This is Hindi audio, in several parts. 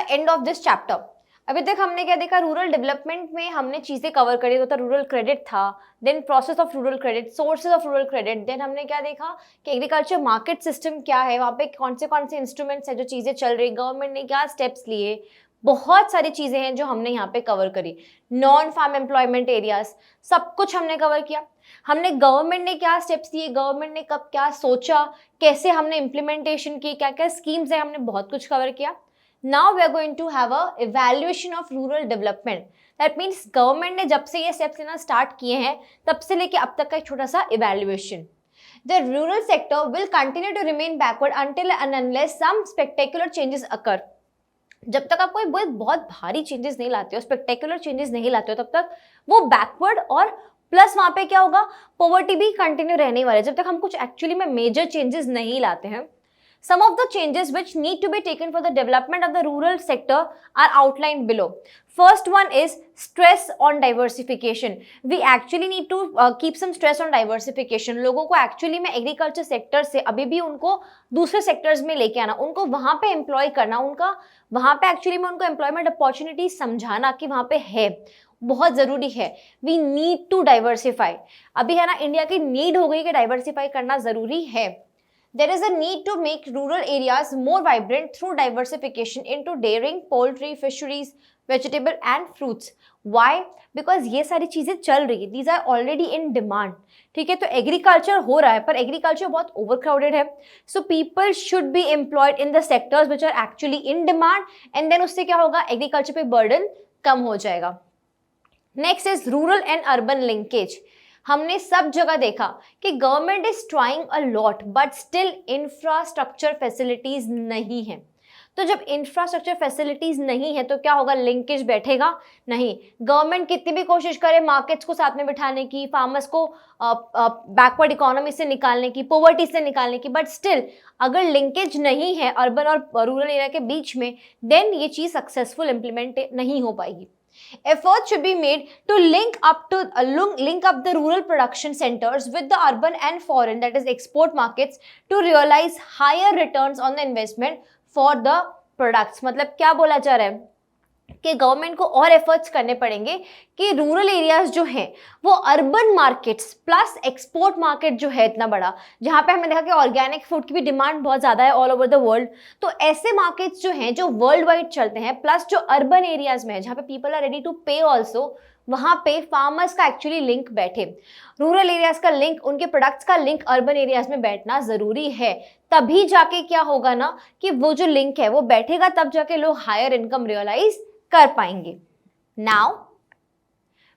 End of this chapter. अभी तक हमने क्या देखा, रूरल डेवलपमेंट में हमने चीजें कवर करी, तो रूरल क्रेडिट था, then process of rural credit, sources of rural credit, then हमने क्या देखा कि एग्रीकल्चर मार्केट सिस्टम क्या है, वहाँ पे कौन से इंस्ट्रूमेंट्स है जो चीजें चल रही, गवर्नमेंट ने क्या स्टेप्स लिए, बहुत सारी चीजें हैं जो हमने यहाँ पे कवर करी। नॉन फार्म एम्प्लॉयमेंट एरियाज, सब कुछ हमने कवर किया। हमने गवर्नमेंट ने क्या स्टेप्स लिए, गवर्नमेंट ने कब क्या सोचा, कैसे हमने इम्प्लीमेंटेशन की, क्या क्या स्कीम्स है, हमने बहुत कुछ कवर किया। Now we are going to have a evaluation of rural development. That means government ने जब से ये स्टेप्स लेना स्टार्ट किए हैं तब से लेके अब तक का एक छोटा सा evaluation. The rural sector will continue to remain backward until and unless some spectacular changes occur. जब तक आप कोई बहुत भारी चेंजेस नहीं लाते हो, स्पेक्टेकुलर चेंजेस नहीं लाते हो, तब तक वो बैकवर्ड, और प्लस वहां पे क्या होगा, पॉवर्टी भी कंटिन्यू रहने वाले, जब तक हम कुछ एक्चुअली में मेजर चेंजेस नहीं लाते हैं। Some of the changes which need to be taken for the development of the rural sector are outlined below. First one is stress on diversification. We actually need to keep some stress on diversification. लोगों को actually में agriculture sector से अभी भी उनको दूसरे sectors में लेके आना, उनको वहाँ पे employ करना, उनका वहाँ पे actually में उनको employment opportunity समझाना कि वहाँ पे है, बहुत ज़रूरी है। We need to diversify. अभी है ना, इंडिया की नीड हो गई कि डाइवर्सिफाई करना ज़रूरी है। There is a need to make rural areas more vibrant through diversification into dairying, poultry, fisheries, vegetable and fruits. Why? Because ये सारी चीज़ें चल रही है, these are already in demand. ठीक है, तो एग्रीकल्चर हो रहा है पर एग्रीकल्चर बहुत ओवरक्राउडेड है, so people should be employed in the sectors which are actually in demand, and then उससे क्या होगा, एग्रीकल्चर पे बर्डन कम हो जाएगा। Next is rural and urban linkage. हमने सब जगह देखा कि government is trying a lot but still infrastructure facilities नहीं है। तो जब इंफ्रास्ट्रक्चर फैसिलिटीज नहीं है तो क्या होगा, लिंकेज बैठेगा नहीं। गवर्नमेंट कितनी भी कोशिश करे मार्केट्स को साथ में बिठाने की, फार्मर्स को बैकवर्ड इकोनॉमी से निकालने की, पॉवर्टी से निकालने की, बट स्टिल अगर लिंकेज नहीं है अर्बन और रूरल एरिया के बीच में, देन ये चीज़ सक्सेसफुल इम्प्लीमेंट नहीं हो पाएगी। Efforts should be made to link up the rural production centers with the urban and foreign, that is export markets, to realize higher returns on the investment for the products. मतलब क्या बोला जा रहा है कि गवर्नमेंट को और एफर्ट्स करने पड़ेंगे कि रूरल एरियाज जो हैं वो urban markets plus export market जो है इतना बड़ा, जहाँ पे हमने देखा कि ऑर्गेनिक फूड की भी डिमांड बहुत ज़्यादा है ऑल ओवर द वर्ल्ड, तो ऐसे मार्केट्स जो हैं जो वर्ल्ड वाइड चलते हैं, प्लस जो अर्बन एरियाज में है जहाँ पे पीपल आर रेडी टू पे ऑल्सो, वहाँ पे फार्मर्स का एक्चुअली लिंक बैठे, रूरल एरियाज का लिंक, उनके प्रोडक्ट्स का लिंक अर्बन एरियाज में बैठना ज़रूरी है। तभी जाके क्या होगा ना कि वो जो लिंक है वो बैठेगा, तब जाके लोग हायर इनकम रियलाइज कर पाएंगे। Now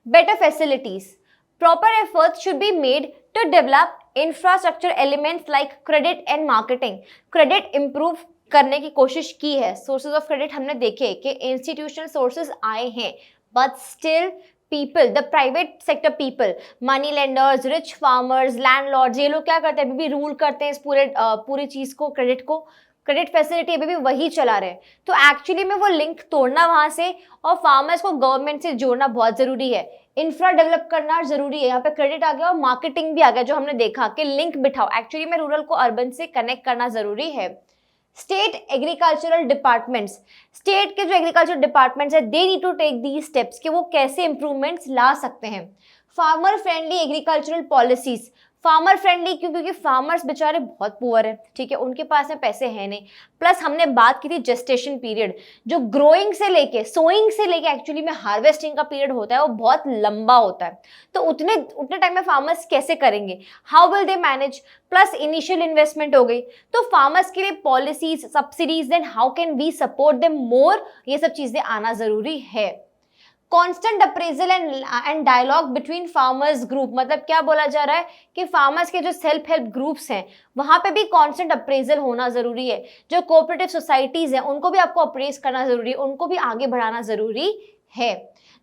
better facilities, proper efforts should be made to develop infrastructure elements like credit and marketing. Credit improve करने की कोशिश की है, सोर्सेज ऑफ क्रेडिट हमने देखे कि इंस्टीट्यूशनल सोर्सेज आए हैं, but still people, the private sector people, money lenders, rich farmers, landlords, ये लोग क्या करते हैं, अभी भी रूल करते हैं इस पूरी चीज को, क्रेडिट फैसिलिटी अभी भी वही चला रहे हैं। तो एक्चुअली में वो लिंक तोड़ना वहां से और फार्मर्स को गवर्नमेंट से जोड़ना बहुत जरूरी है, इंफ्रा डेवलप करना जरूरी है। यहाँ पे क्रेडिट आ गया और मार्केटिंग भी आ गया, जो हमने देखा कि लिंक बिठाओ, एक्चुअली में रूरल को अर्बन से कनेक्ट करना जरूरी है। स्टेट एग्रीकल्चरल डिपार्टमेंट्स, स्टेट के जो एग्रीकल्चर डिपार्टमेंट्स है, they need to take the steps कि वो कैसे इंप्रूवमेंट्स ला सकते हैं। Farmer friendly agricultural policies, farmer friendly क्यों, क्योंकि फार्मर्स बेचारे बहुत पुअर है, ठीक है, उनके पास में पैसे हैं नहीं, प्लस हमने बात की थी जेस्टेशन पीरियड, जो ग्रोइंग से लेके सोइंग से लेके एक्चुअली में हार्वेस्टिंग का पीरियड होता है वो बहुत लंबा होता है, तो उतने टाइम में फार्मर्स कैसे करेंगे, how will they manage, plus initial investment हो गई, तो फार्मर्स के लिए policies, subsidies, then how can we support them more, ये सब चीजें आना जरूरी है। Constant appraisal and dialogue between farmers group, मतलब क्या बोला जा रहा है कि फार्मर्स के जो सेल्फ हेल्प ग्रुप्स हैं वहां पे भी कॉन्स्टेंट अप्रेजल होना जरूरी है। जो कोऑपरेटिव सोसाइटीज हैं उनको भी आपको अप्रेज करना जरूरी है, उनको भी आगे बढ़ाना जरूरी है।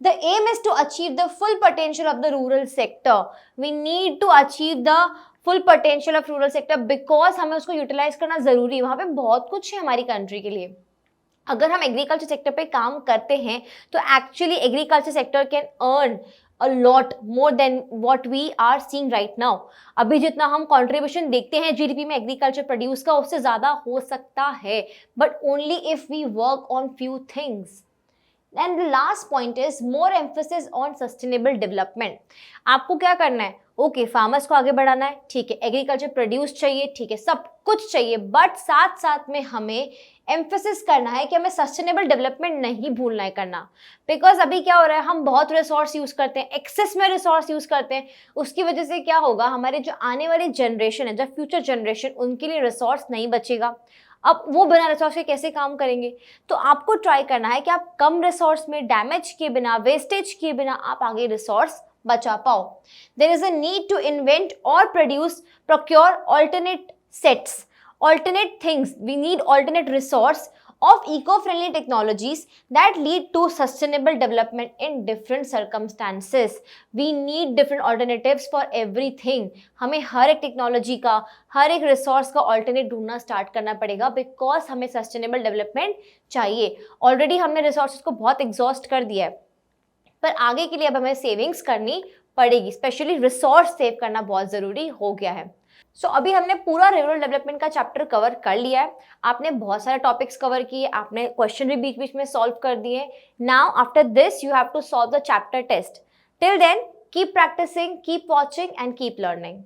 The aim is to achieve the full potential of the rural sector. We need to achieve the full potential of rural sector because हमें उसको यूटिलाइज करना जरूरी है। वहां पे बहुत कुछ है हमारी कंट्री के लिए। अगर हम एग्रीकल्चर सेक्टर पे काम करते हैं तो actually agriculture sector can earn a lot more than what we are seeing right now. अभी जितना हम कंट्रीब्यूशन देखते हैं जीडीपी में एग्रीकल्चर प्रोड्यूस का, उससे ज़्यादा हो सकता है, but only if we work on few things. And the last point is more emphasis on sustainable development. आपको क्या करना है, ओके फार्मर्स को आगे बढ़ाना है, ठीक है, एग्रीकल्चर प्रोड्यूस चाहिए, ठीक है, सब कुछ चाहिए, बट साथ साथ में हमें एम्फोसिस करना है कि हमें सस्टेनेबल डेवलपमेंट नहीं भूलना है करना। बिकॉज अभी क्या हो रहा है, हम बहुत रिसोर्स यूज़ करते हैं, एक्सेस में रिसोर्स यूज़ करते हैं, उसकी वजह से क्या होगा, हमारे जो आने वाली जनरेशन है, जो फ्यूचर जनरेशन, उनके लिए रिसोर्स नहीं बचेगा। अब वो बिना रिसोर्स के कैसे काम करेंगे? तो आपको ट्राई करना है कि आप कम रिसोर्स में, डैमेज किए बिना, वेस्टेज किए बिना आप आगे रिसोर्स बचा पाओ। There is a need to invent और produce, procure alternate sets, alternate things. We need alternate resource of eco-friendly technologies that lead to sustainable development in different circumstances. We need different alternatives for everything. हमें हर एक टेक्नोलॉजी का, हर एक रिसोर्स का ऑल्टरनेट ढूंढना स्टार्ट करना पड़ेगा, बिकॉज हमें सस्टेनेबल डेवलपमेंट चाहिए। ऑलरेडी हमने रिसोर्सेज को बहुत एग्जॉस्ट कर दिया है, पर आगे के लिए अब हमें सेविंग्स करनी पड़ेगी, स्पेशली रिसोर्स सेव करना बहुत ज़रूरी हो गया है। सो अभी हमने पूरा रूरल डेवलपमेंट का चैप्टर कवर कर लिया है। आपने बहुत सारे टॉपिक्स कवर किए, आपने क्वेश्चन भी बीच बीच में सॉल्व कर दिए। Now after this you have to solve the chapter test. Till then keep practising, keep watching and keep learning.